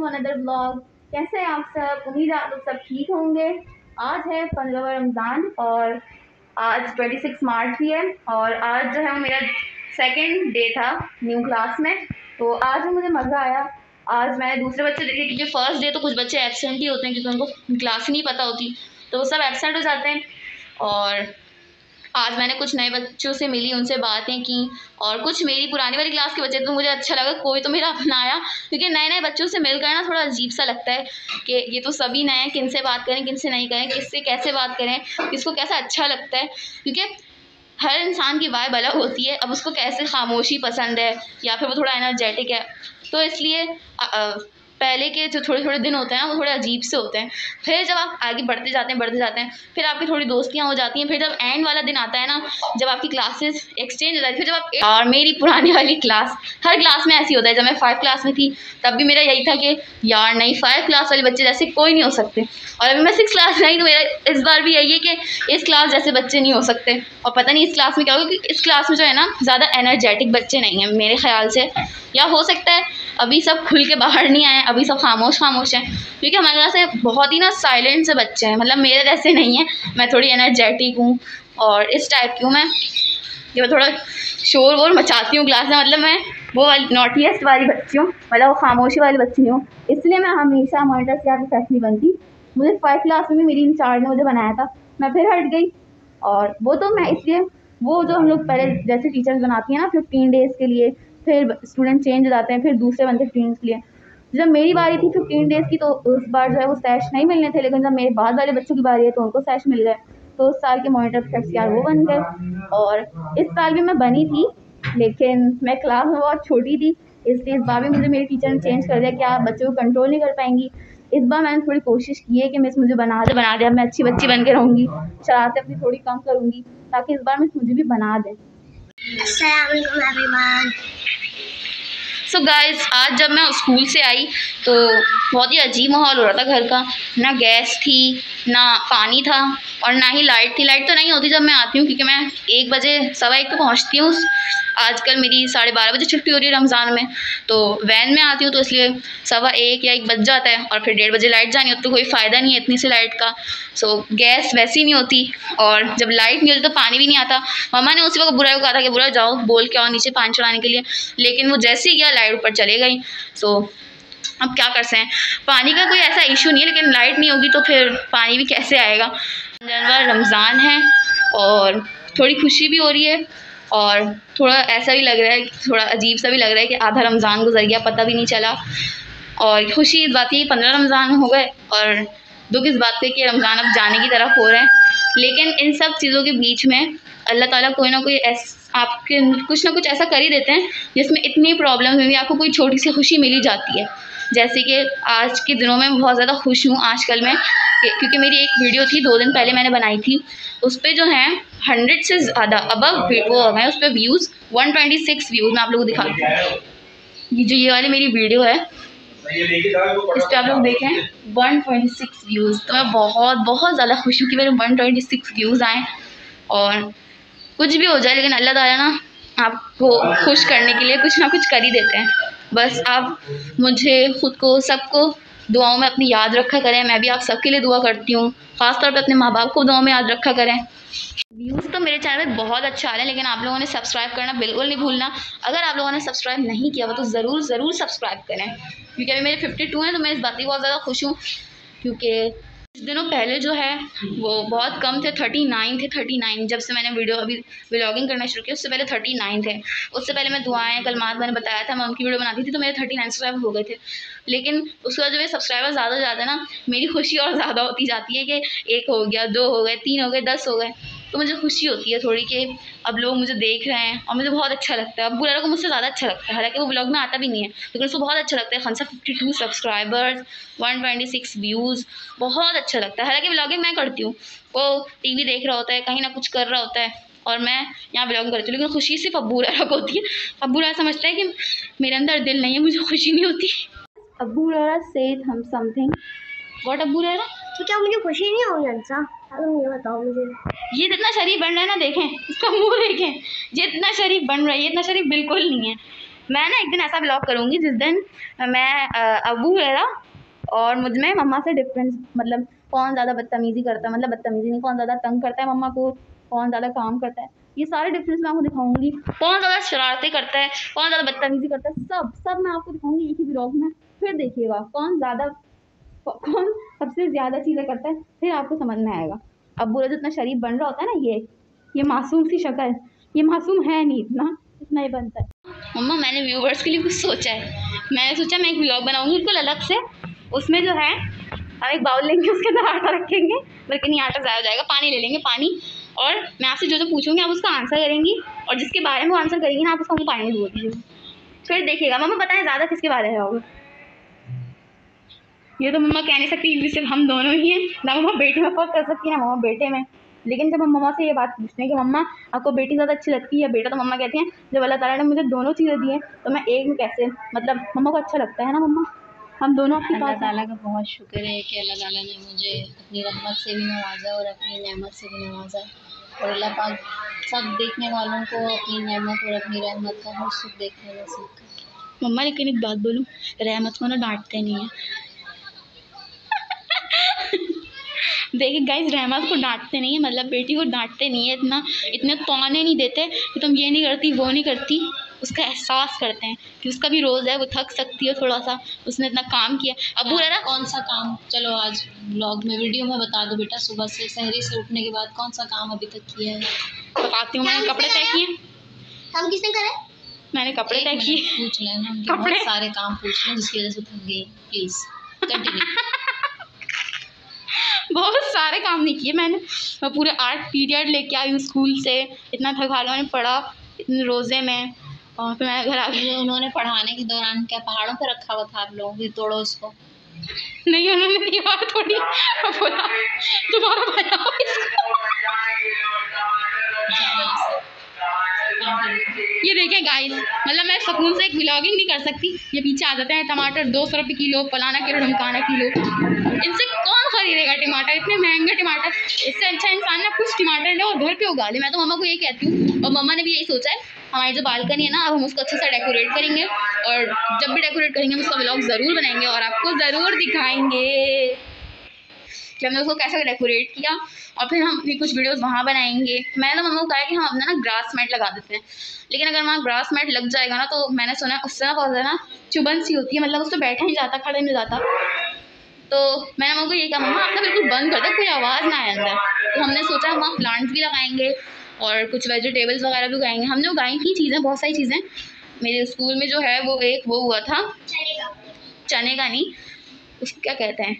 Another blog. कैसे हैं आप सब? उम्मीद है आप लोग सब ठीक होंगे। आज है 15वां रमज़ान और आज 26 मार्च भी है और आज जो है वो मेरा सेकंड डे था न्यू क्लास में। तो आज मुझे मज़ा आया। आज मैंने दूसरे बच्चे देखे क्योंकि फर्स्ट डे तो कुछ बच्चे एब्सेंट ही होते हैं क्योंकि उनको क्लास ही नहीं पता होती, तो वो सब एब्सेंट हो जाते हैं। और आज मैंने कुछ नए बच्चों से मिली, उनसे बातें की और कुछ मेरी पुरानी वाली क्लास के बच्चे, तो मुझे अच्छा लगा कोई तो मेरा अपना आया क्योंकि नए नए बच्चों से मिलकर ना थोड़ा अजीब सा लगता है कि ये तो सभी नए हैं, किन से बात करें किन से नहीं करें, किससे कैसे बात करें, किसको कैसा अच्छा लगता है, क्योंकि हर इंसान की वाइब अलग होती है। अब उसको कैसे खामोशी पसंद है या फिर वो थोड़ा एनर्जेटिक है, तो इसलिए पहले के जो थोड़े थोड़े दिन होते हैं ना वो थोड़े अजीब से होते हैं। फिर जब आप आगे बढ़ते जाते हैं फिर आपकी थोड़ी दोस्तियाँ हो जाती हैं। फिर जब एंड वाला दिन आता है ना, जब आपकी क्लासेस एक्सचेंज हो जाती है, फिर जब आप और मेरी पुरानी वाली क्लास, हर क्लास में ऐसी होता है। जब मैं 5 क्लास में थी तब भी मेरा यही था कि यार नहीं 5 क्लास वाले बच्चे जैसे कोई नहीं हो सकते, और अभी मैं 6 क्लास में आई तो मेरा इस बार भी यही है कि इस क्लास जैसे बच्चे नहीं हो सकते। और पता नहीं इस क्लास में क्या होगा, क्योंकि इस क्लास में जो है ना ज़्यादा एनर्जेटिक बच्चे नहीं हैं मेरे ख्याल से, या हो सकता है अभी सब खुल के बाहर नहीं आए, अभी सब खामोश हैं, क्योंकि हमारे क्लास से बहुत ही ना साइलेंट से बच्चे हैं। मतलब मेरे जैसे नहीं है, मैं थोड़ी एनर्जेटिक हूँ और इस टाइप की हूँ मैं, कि मैं थोड़ा शोर वोर मचाती हूँ क्लास में। मतलब मैं वो वाली नॉटीएस्ट वाली बच्ची हूँ, मतलब वो खामोशी वाली बच्ची नहीं हूँ। इसलिए मैं हमेशा मॉनिटर से आकर फर्स्ट नहीं बनती। मुझे 5 क्लास में भी मेरी इंचार्ज ने मुझे बनाया था, मैं फिर हट गई। और वो तो मैं इसलिए, वो जो हम लोग पहले जैसे टीचर्स बनाती हैं ना 15 डेज़ के लिए, फिर स्टूडेंट चेंज हो जाते हैं, फिर दूसरे बनते 15 के लिए। जब मेरी बारी थी 15 डेज़ की तो उस बार जो है वो सैश नहीं मिलने थे, लेकिन जब मेरे बाद वाले बच्चों की बारी है तो उनको सैश मिल गए। तो उस साल के मॉनिटर प्रोफेक्ट्स यार वो बन गए। और इस साल भी मैं बनी थी, लेकिन मैं क्लास में बहुत छोटी थी, इसलिए इस बार भी मुझे मेरी टीचर ने चेंज कर दिया कि आप बच्चों को कंट्रोल नहीं कर पाएंगी। इस बार मैंने थोड़ी कोशिश की है कि मिस मुझे बना दे, अब मैं अच्छी बच्ची बन के रहूँगी, शरारतें अपनी थोड़ी कम करूँगी ताकि इस बार मिस मुझे भी बना दें। सो गाइस, आज जब मैं स्कूल से आई तो बहुत ही अजीब माहौल हो रहा था घर का। ना गैस थी, ना पानी था और ना ही लाइट थी। लाइट तो नहीं होती जब मैं आती हूँ क्योंकि मैं 1 बजे 1:15 को पहुँचती हूँ। आजकल मेरी 12:30 बजे छुट्टी हो रही है रमज़ान में, तो वैन में आती हूँ, तो इसलिए 1:15 या 1 बज जाता है और फिर 1:30 बजे लाइट जानी होती, तो कोई फ़ायदा नहीं है इतनी सी लाइट का। सो गैस वैसी नहीं होती और जब लाइट नहीं होती तो पानी भी नहीं आता। मम्मा ने उसी वक्त बुरा को कहा था कि बुरा जाओ बोल के आओ नीचे पानी चढ़ाने के लिए, लेकिन वो जैसे ही गया लाइट ऊपर चले गई। सो अब क्या कर सकते हैं, पानी का कोई ऐसा इशू नहीं है, लेकिन लाइट नहीं होगी तो फिर पानी भी कैसे आएगा। जनवरी रमज़ान है और थोड़ी खुशी भी हो रही है और थोड़ा ऐसा भी लग रहा है, थोड़ा अजीब सा भी लग रहा है कि आधा रमज़ान गुजर गया पता भी नहीं चला। और खुशी इस बात की 15 रमज़ान हो गए और दुख इस बात पे कि रमज़ान अब जाने की तरफ हो रहे हैं। लेकिन इन सब चीज़ों के बीच में अल्लाह ताला कोई ना कोई आपके कुछ ना कुछ ऐसा कर ही देते हैं जिसमें इतनी प्रॉब्लम में भी आपको कोई छोटी सी खुशी मिल ही जाती है। जैसे कि आज के दिनों में बहुत ज़्यादा खुश हूँ आजकल मैं, क्योंकि मेरी एक वीडियो थी 2 दिन पहले मैंने बनाई थी, उस पर जो है 100 से ज़्यादा अबव वो है, उस पर व्यूज़ 126 व्यूज़ मैं आप लोगों को दिखाती हूँ। ये वाली मेरी वीडियो है, इस पर आप लोग देखें 126 व्यूज़। तो मैं बहुत ज़्यादा खुश हूँ कि मेरे 126 व्यूज़ आएँ। और कुछ भी हो जाए लेकिन अल्लाह ताला ना आपको खुश करने के लिए कुछ ना कुछ कर ही देते हैं। बस आप मुझे, खुद को, सबको दुआओं में अपनी याद रखा करें। मैं भी आप सबके लिए दुआ करती हूँ, ख़ासतौर पे अपने माँ बाप को दुआओं में याद रखा करें। व्यूज़ तो मेरे चैनल पे बहुत अच्छा आ रहा है, लेकिन आप लोगों ने सब्सक्राइब करना बिल्कुल नहीं भूलना। अगर आप लोगों ने सब्सक्राइब नहीं किया हुआ तो ज़रूर सब्सक्राइब करें, क्योंकि अभी मेरे 52 हैं, तो मैं इस बात की बहुत ज़्यादा खुश हूँ। क्योंकि कुछ दिनों पहले जो है वो बहुत कम थे, 39 थे। 39 जब से मैंने वीडियो अभी व्लॉगिंग करना शुरू किया उससे पहले 39 थे। उससे पहले मैं दुआएं कलमात मैंने बताया था, मैं उनकी वीडियो बनाती थी, तो मेरे 39 सब्सक्राइबर हो गए थे। लेकिन उसके बाद जब ये सब्सक्राइबर ज़्यादा हो जाते हैं ना, मेरी खुशी और ज़्यादा होती जाती है कि 1 हो गया, 2 हो गए, 3 हो गए, 10 हो गए, तो मुझे खुशी होती है थोड़ी कि अब लोग मुझे देख रहे हैं और मुझे बहुत अच्छा लगता है। अब बुरा को मुझसे ज़्यादा अच्छा लगता है, हालांकि वो व्लॉग में आता भी नहीं है, लेकिन उसको बहुत अच्छा लगता है। खंसा 52 सब्सक्राइबर्स, 126 व्यूज़, बहुत अच्छा लगता है। हालांकि व्लॉगिंग मैं करती हूँ, वो टीवी देख रहा होता है, कहीं ना कुछ कर रहा होता है और मैं यहाँ व्लॉगिंग करती हूँ, लेकिन खुशी सिर्फ अब्बू रारा को होती है। अब्बू रारा समझता है कि मेरे अंदर दिल नहीं है, मुझे खुशी नहीं होती। अब्बू रारा सेड हम समथिंग। व्हाट अब्बू रारा? तो क्या मुझे खुशी नहीं होगी अंसा? ये बताओ मुझे। ये जितना शरीफ बन रहा है ना, देखें इसका मुंह देखें, ये इतना शरीफ बन रहा है, ये इतना शरीफ बिल्कुल नहीं है। मैं ना एक दिन ऐसा ब्लॉग करूँगी जिस दिन मैं अबू मेरा और मुझ में मम्मा से डिफरेंस, मतलब कौन ज़्यादा बदतमीज़ी करता है, मतलब बदतमीज़ी नहीं, कौन ज़्यादा तंग करता है मम्मा को, कौन ज़्यादा काम करता है, ये सारे डिफरेंस मैं आपको दिखाऊंगी। कौन ज़्यादा शरारतें करता है, कौन ज़्यादा बदतमीज़ी करता है, सब मैं आपको दिखाऊंगी एक ही ब्लॉग में। फिर देखिएगा कौन सबसे ज़्यादा चीज़ें करता है, फिर आपको समझ में आएगा। अब बुरा जो इतना शरीफ बन रहा होता है ना, ये मासूम सी शक्ल, ये मासूम है नहीं, इतना ही बनता है। मम्मा मैंने व्यूवर्स के लिए कुछ सोचा है। मैंने सोचा मैं एक व्लॉग बनाऊंगी बिल्कुल अलग से। उसमें जो है हम एक बाउल लेंगे, उसके अंदर आटा रखेंगे, बल्कि नहीं आटा ज़्यादा हो जाएगा, पानी ले लेंगे पानी, और मैं आपसे जो पूछूंगी आप उसका आंसर करेंगी, और जिसके बारे में वो आंसर करेंगी ना आप उसका मुँह पानी में बोल दीजिएगा। फिर देखिएगा मम्मा बताएं ज़्यादा किसके बारे में होगा। ये तो मम्मा कह नहीं सकती, सिर्फ हम दोनों ही हैं ना, मम्मा बेटे में फर्क कर सकती है ना मम्मा बेटे में। लेकिन जब हम मम्मा से ये बात पूछते हैं कि मम्मा आपको बेटी ज़्यादा अच्छी लगती है बेटा, तो मम्मा कहती हैं जब अल्लाह ताला ने मुझे दोनों चीज़ें दी हैं तो मैं एक में कैसे, मतलब मम्मा को अच्छा लगता है ना मम्मा, हम दोनों आपके अल्लाह पास। ताला का बहुत शुक्र है कि अल्लाह ताला ने मुझे अपनी रहमत से भी नवाजा और अपनी नेमत से भी नवाजा, और अल्लाह पाक सब देखने वालों को अपनी नेमत और अपनी रहमत का हर सुख देखने नसीब करे। मम्मा लेकिन एक बात बोलूँ, रहमत को ना डांटते नहीं है। देखिए गाइस, रहमत को डांटते नहीं है, मतलब बेटी को डांटते नहीं है, इतने ताने नहीं देते कि तुम ये नहीं करती वो नहीं करती। उसका एहसास करते हैं कि उसका भी रोज़ है, वो थक सकती है थोड़ा सा, उसने इतना काम किया। अब वो ना कौन सा काम, चलो आज ब्लॉग में वीडियो में बता दो बेटा, सुबह से सहरी से उठने के बाद कौन सा काम अभी तक किया है? बताती हूँ। मैंने कपड़े तय किए। काम किसने करे? मैंने कपड़े तय किए। पूछ लेना, बहुत सारे काम पूछ लें जिसकी वजह से थक गई। Please continue. बहुत सारे काम नहीं किए मैंने, मैं पूरे 8 पीरियड लेके आई हूँ स्कूल से, इतना थका मैंने पढ़ा इतने रोज़े में, और फिर मैं घर आ गई। उन्होंने पढ़ाने के दौरान क्या पहाड़ों पर रखा हुआ था आप लोगों को, तोड़ो उसको? नहीं उन्होंने दीवार तोड़ी, बोला दोबारा बनाओ इसको। ये देखें गाइस, मतलब मैं सुकून से एक व्लॉगिंग नहीं कर सकती, ये पीछे आ जाते हैं टमाटर 200 रुपये किलो, फलाना किलो ढमकाना किलो, इनसे कौन खरीदेगा टमाटर, इतने महंगे टमाटर। इससे अच्छा इंसान ना कुछ टमाटर ले और घर पे उगा ले। मैं तो मम्मा को यही कहती हूँ, और मम्मा ने भी यही सोचा है। हमारी जो बालकनी है ना, अब हम उसको अच्छे से डेकोरेट करेंगे, और जब भी डेकोरेट करेंगे हम उसका व्लॉग ज़रूर बनाएंगे और आपको ज़रूर दिखाएंगे कि हमने उसको कैसे डेकोरेट किया, और फिर हम अपनी कुछ वीडियोस वहाँ बनाएंगे। मैंने तो मम्मा को कहा कि हम अपना ना ग्रास मैट लगा देते हैं, लेकिन अगर वहाँ ग्रास मैट लग जाएगा ना, तो मैंने सुना है उससे ना बहुत ज़्यादा चुभन सी होती है, मतलब उस पर बैठा नहीं जाता, खड़ा नहीं जाता। तो मैंने मम्मा को ये कहा, मम्मा आप ना बिल्कुल बंद कर दो, कोई आवाज़ ना आए अंदर। तो हमने सोचा वहाँ प्लांट्स भी लगाएंगे और कुछ वेजिटेबल्स वगैरह भी उगाएंगे। हमने उगाई थी चीज़ें, बहुत सारी चीज़ें। मेरे स्कूल में जो है वो हुआ था, चने का नहीं, उसको क्या कहते हैं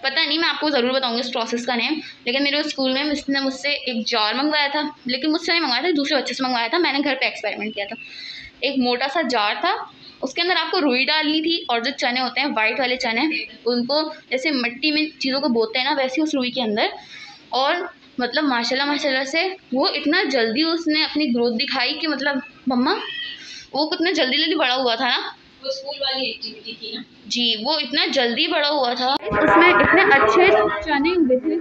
पता नहीं, मैं आपको ज़रूर बताऊंगी इस प्रोसेस का नेम। लेकिन मेरे स्कूल में इसने मुझसे एक जार मंगवाया था, लेकिन मुझसे नहीं मंगवाया था, दूसरे बच्चे से मंगवाया था। मैंने घर पे एक्सपेरिमेंट किया था। एक मोटा सा जार था, उसके अंदर आपको रुई डालनी थी, और जो चने होते हैं वाइट वाले चने, उनको जैसे मिट्टी में चीज़ों को बोते हैं ना, वैसे उस रुई के अंदर। और मतलब माशाल्लाह से वो इतना जल्दी उसने अपनी ग्रोथ दिखाई कि मतलब मम्मा वो कितना जल्दी बड़ा हुआ था ना। वो स्कूल वाली एक्टिविटी थी ना जी, वो इतना जल्दी बड़ा हुआ था। उसमें इतने अच्छे चने उगे थे,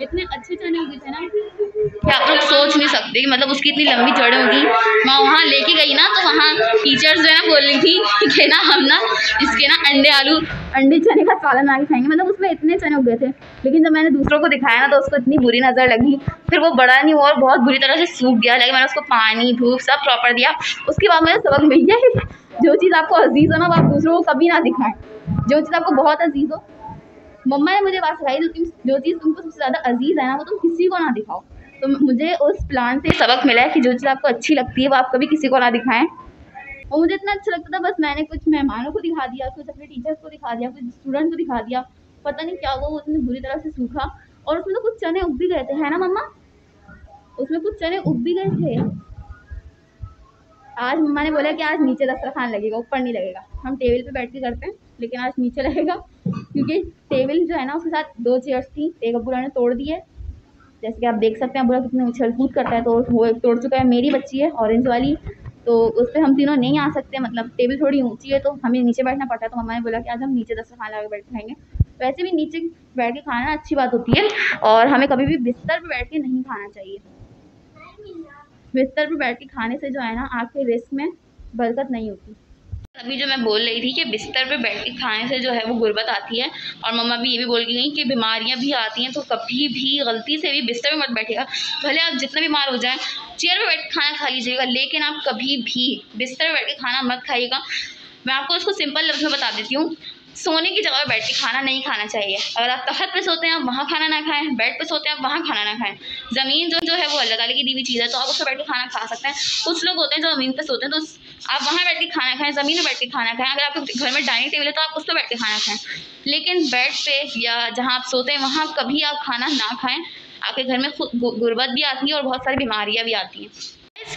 इतने अच्छे चने उगे थे ना कि आप लोग सोच नहीं सकते, मतलब उसकी इतनी लंबी जड़ें होगी। मैं वहाँ लेके गई ना, तो वहाँ टीचर्स जो है ना बोल रही थी कि ना हम ना इसके ना अंडे चने का सालन आगे खाएंगे, मतलब उसमें इतने चने उगे थे। लेकिन जब मैंने दूसरों को दिखाया ना, तो उसको इतनी बुरी नज़र लगी, फिर वो बड़ा नहीं हुआ और बहुत बुरी तरह से सूख गया। लेकिन मैंने उसको पानी धूप सब प्रॉपर दिया। उसके बाद मुझे सबक मिल गया, जो चीज़ आपको अजीज़ हो ना, वो आप दूसरों को कभी ना दिखाएं। जो चीज़ आपको बहुत अजीज़ हो, मम्मा ने मुझे बात सिखाई, जो चीज़ तुमको सबसे ज़्यादा अजीज़ है ना, वो तुम किसी को ना दिखाओ। तो मुझे उस प्लान से सबक मिला है कि जो चीज़ आपको अच्छी लगती है वो आप कभी किसी को ना दिखाएं। और मुझे इतना अच्छा लगता था, बस मैंने कुछ मेहमानों को दिखा दिया, कुछ अपने टीचर्स को दिखा दिया, कुछ स्टूडेंट को दिखा दिया। पता नहीं क्या वो इतनी बुरी तरह से सूखा, और उसमें तो कुछ चने उग भी गए थे, है ना मम्मा? उसमें कुछ चने उग भी गए थे। आज मम्मा ने बोला कि आज नीचे दस्तरखान लगेगा, ऊपर नहीं लगेगा। हम टेबल पे बैठ के करते हैं, लेकिन आज नीचे लगेगा, क्योंकि टेबल जो है ना उसके साथ 2 चेयर्स थी, एक अबूरा ने तोड़ दी है। जैसे कि आप देख सकते हैं अबूरा कितने उछल कूद करता है, तो वो एक तोड़ चुका है। मेरी बच्ची है ऑरेंज वाली, तो उस पर हम तीनों नहीं आ सकते, मतलब टेबल थोड़ी ऊंची है, तो हमें नीचे बैठना पड़ता है। तो मम्मा ने बोला कि आज हम नीचे दस्तरखान लगा के बैठ खाएंगे। वैसे भी नीचे बैठ के खाना अच्छी बात होती है, और हमें कभी भी बिस्तर पर बैठ के नहीं खाना चाहिए। बिस्तर पर बैठ के खाने से जो है ना आपके रिस्क में बरकत नहीं होती। अभी जो मैं बोल रही थी कि बिस्तर पे बैठ के खाने से जो है वो गुर्बत आती है, और मम्मा भी ये भी बोल के गई कि बीमारियां भी आती हैं, तो कभी भी गलती से भी बिस्तर पे मत बैठिएगा। भले आप जितना बीमार हो जाएं, चेयर पे बैठ के खाना खा लीजिएगा, लेकिन आप कभी भी बिस्तर पे बैठ के खाना मत खाइएगा। मैं आपको उसको सिंपल लफ्ज़ में बता देती हूँ, सोने की जगह बैठ के खाना नहीं खाना चाहिए। अगर आप तख्त पे सोते हैं आप वहाँ खाना ना खाएं, बेड पे सोते हैं आप वहाँ खाना ना खाएं। ज़मीन जो है वो अल्लाह ताला की दी हुई चीज़ है, तो आप उस पर बैठ के खाना खा सकते हैं। कुछ लोग होते हैं जो ज़मीन पे सोते हैं, तो आप वहाँ बैठ के खाना खाएं, ज़मीन में बैठ के खाना खाएं। अगर आपके घर में डाइनिंग टेबल है तो आप उस पर बैठ के खाना खाएं, लेकिन बेड पे या जहाँ आप सोते हैं वहाँ कभी आप खाना ना खाएं। आपके घर में खुद गुर्बत भी आती है और बहुत सारी बीमारियाँ भी आती हैं,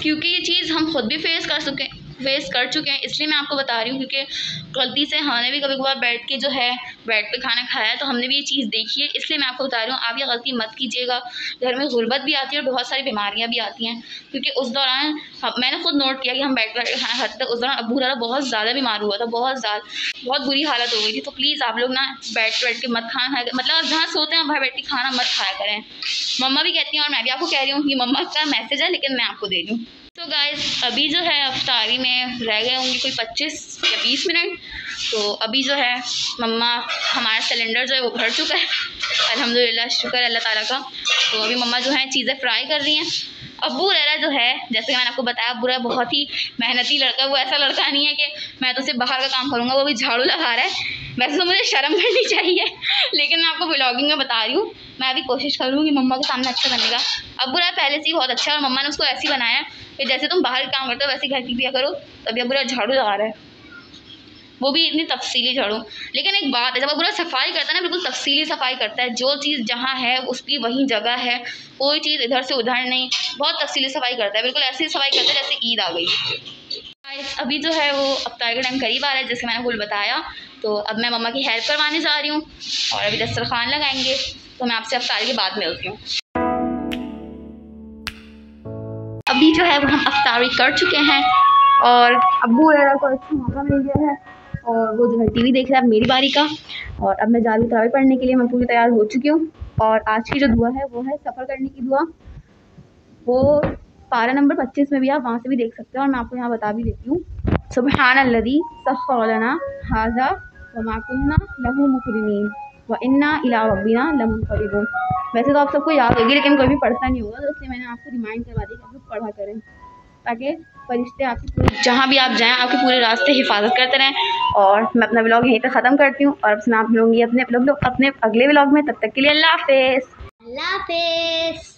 क्योंकि ये चीज़ हम खुद भी फेस कर चुके हैं, इसलिए मैं आपको बता रही हूँ। क्योंकि गलती से हमने भी कभी कभार बैठ के जो है बेड पे खाना खाया है, तो हमने भी ये चीज़ देखी है, इसलिए मैं आपको बता रही हूँ। आप ये गलती मत कीजिएगा। घर में गुर्बत भी आती है और बहुत सारी बीमारियाँ भी आती हैं, क्योंकि उस दौरान मैंने खुद नोट किया कि हम बैठ के खाना खाते थे, उस दौरान अबू दादा बहुत ज़्यादा बीमार हुआ था, बहुत बुरी हालत हो गई थी। तो प्लीज़ आप लोग ना बैठ के मत खाना खाया, मतलब आप जहाँ सोते हैं वहाँ बैठ के खाना मत खाया करें। मम्मा भी कहती हैं और मैं भी आपको कह रही हूँ, ये मम्मा का मैसेज है, लेकिन मैं आपको दे रही हूँ। तो गाइस अभी जो है अफ्तारी में रह गए होंगे कोई 25 या 20 मिनट। तो अभी जो है मम्मा, हमारा सिलेंडर जो है वो भर चुका है, अल्हम्दुलिल्लाह, शुक्र अल्लाह ताला का। तो अभी मम्मा जो है चीज़ें फ्राई कर रही हैं। अब्बू रैरा जो है, जैसे कि मैंने आपको बताया, अब्बू रैरा बहुत ही मेहनती लड़का है। वो ऐसा लड़का नहीं है कि मैं तो सिर्फ बाहर का काम करूँगा, वो भी झाड़ू लगा रहा है। वैसे तो मुझे शर्म करनी चाहिए, लेकिन मैं आपको व्लॉगिंग में बता रही हूँ। मैं भी कोशिश करूँगी मम्मा के सामने अच्छा करने का। अब्बू रैरा पहले से ही बहुत अच्छा है, और मम्मा ने उसको ऐसे ही बनाया कि जैसे तुम बाहर काम करते हो वैसे घर की किया करो। तभी अब्बू रैरा झाड़ू लगा रहा है, वो भी इतनी तफसीली झाड़ू। लेकिन एक बात है, जब अब्बू रैरा सफाई करता है ना, बिल्कुल तफसीली सफाई करता है। जो चीज़ जहाँ है उसकी वही जगह है, कोई चीज़ इधर से उधर नहीं, बहुत तफसीली सफाई करता है। बिल्कुल ऐसी सफाई करता है जैसे ईद आ गई। अभी जो है वो अफ्तार का टाइम करीब आ रहा है, जैसे मैंने आपको बताया। तो अब मैं मम्मा की हेल्प करवाने जा रही हूँ, और अभी दस्तरखान लगाएंगे। तो मैं आपसे अफ्तार के बाद मिलती हूँ। अभी जो है वो हम अफ्तारी कर चुके हैं, और अब्बू वगैरह को अच्छा मौका मिल गया है, और वो जो है टीवी देख रहा है मेरी बारी का। और अब मैं जा रही हूँ तरावी पढ़ने के लिए। मैं पूरी तैयार हो चुकी हूँ, और आज की जो दुआ है वो है सफ़र करने की दुआ। वो पारा नंबर 25 में भी आप वहाँ से भी देख सकते हो, और मैं आपको यहाँ बता भी देती हूँ। सुब्हानल्लज़ी सख़्ख़र लना हाज़ा व मा कुन्ना लहू मुक़रिनीन व इन्ना इला रब्बिना लमुनक़लिबून। वैसे तो आप सबको याद होगी, लेकिन कोई भी पढ़ता नहीं होगा, तो इसलिए मैंने आपको रिमाइंड करवा दिया कि आप लोग पढ़ा करें, ताकि फरिश्ते आपकी पूरी, जहाँ भी आप जाएँ, आपके पूरे रास्ते हिफाजत करते रहें। और मैं अपना व्लॉग यहीं पे ख़त्म करती हूँ, और अब मैं आप मिलूँगी अपने अगले व्लॉग में। तब तक के लिए अल्लाह हाफ़िज़। अल्लाह हाफ़िज़।